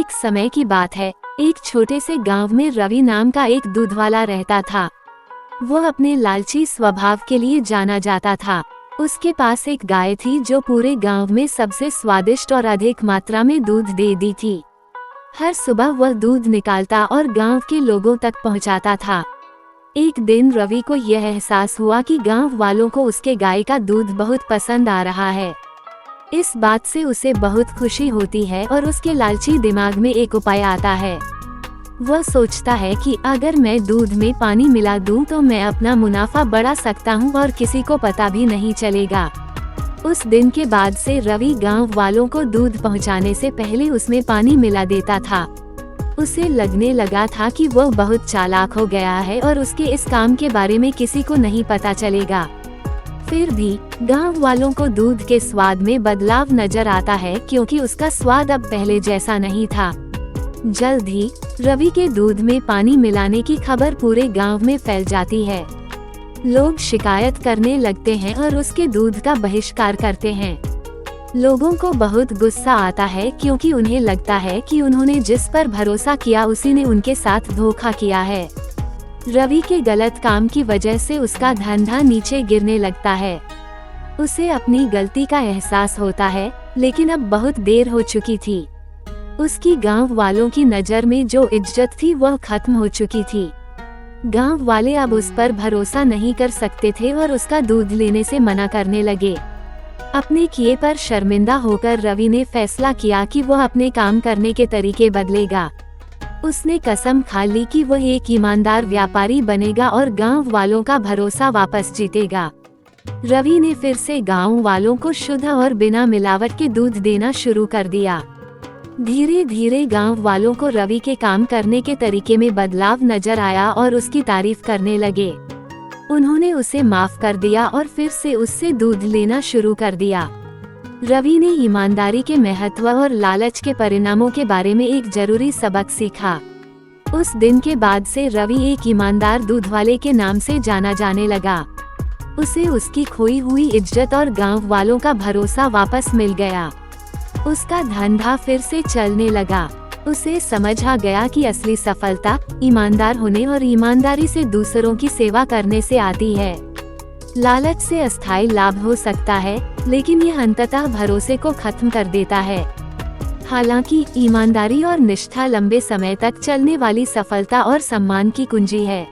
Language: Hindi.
एक समय की बात है। एक छोटे से गांव में रवि नाम का एक दूध वाला रहता था। वह अपने लालची स्वभाव के लिए जाना जाता था। उसके पास एक गाय थी जो पूरे गांव में सबसे स्वादिष्ट और अधिक मात्रा में दूध देती थी। हर सुबह वह दूध निकालता और गांव के लोगों तक पहुंचाता था। एक दिन रवि को यह एहसास हुआ कि गांव वालों को उसके गाय का दूध बहुत पसंद आ रहा है। इस बात से उसे बहुत खुशी होती है और उसके लालची दिमाग में एक उपाय आता है। वह सोचता है कि अगर मैं दूध में पानी मिला दूं तो मैं अपना मुनाफा बढ़ा सकता हूं और किसी को पता भी नहीं चलेगा। उस दिन के बाद से रवि गांव वालों को दूध पहुंचाने से पहले उसमें पानी मिला देता था। उसे लगने लगा था कि वह बहुत चालाक हो गया है और उसके इस काम के बारे में किसी को नहीं पता चलेगा। फिर भी गांव वालों को दूध के स्वाद में बदलाव नजर आता है, क्योंकि उसका स्वाद अब पहले जैसा नहीं था। जल्द ही रवि के दूध में पानी मिलाने की खबर पूरे गांव में फैल जाती है। लोग शिकायत करने लगते हैं और उसके दूध का बहिष्कार करते हैं। लोगों को बहुत गुस्सा आता है, क्योंकि उन्हें लगता है कि उन्होंने जिस पर भरोसा किया उसी ने उनके साथ धोखा किया है। रवि के गलत काम की वजह से उसका धंधा नीचे गिरने लगता है। उसे अपनी गलती का एहसास होता है, लेकिन अब बहुत देर हो चुकी थी। उसकी गांव वालों की नज़र में जो इज्जत थी वह खत्म हो चुकी थी। गांव वाले अब उस पर भरोसा नहीं कर सकते थे और उसका दूध लेने से मना करने लगे। अपने किए पर शर्मिंदा होकर रवि ने फैसला किया कि वह अपने काम करने के तरीके बदलेगा। उसने कसम खा ली कि वह एक ईमानदार व्यापारी बनेगा और गांव वालों का भरोसा वापस जीतेगा। रवि ने फिर से गांव वालों को शुद्ध और बिना मिलावट के दूध देना शुरू कर दिया। धीरे धीरे गांव वालों को रवि के काम करने के तरीके में बदलाव नजर आया और उसकी तारीफ करने लगे। उन्होंने उसे माफ कर दिया और फिर से उससे दूध लेना शुरू कर दिया। रवि ने ईमानदारी के महत्व और लालच के परिणामों के बारे में एक जरूरी सबक सीखा। उस दिन के बाद से रवि एक ईमानदार दूध वाले के नाम से जाना जाने लगा। उसे उसकी खोई हुई इज्जत और गांव वालों का भरोसा वापस मिल गया। उसका धंधा फिर से चलने लगा। उसे समझ आ गया कि असली सफलता ईमानदार होने और ईमानदारी से दूसरों की सेवा करने से आती है। लालच से अस्थायी लाभ हो सकता है, लेकिन यह अंततः भरोसे को खत्म कर देता है। हालांकि ईमानदारी और निष्ठा लंबे समय तक चलने वाली सफलता और सम्मान की कुंजी है।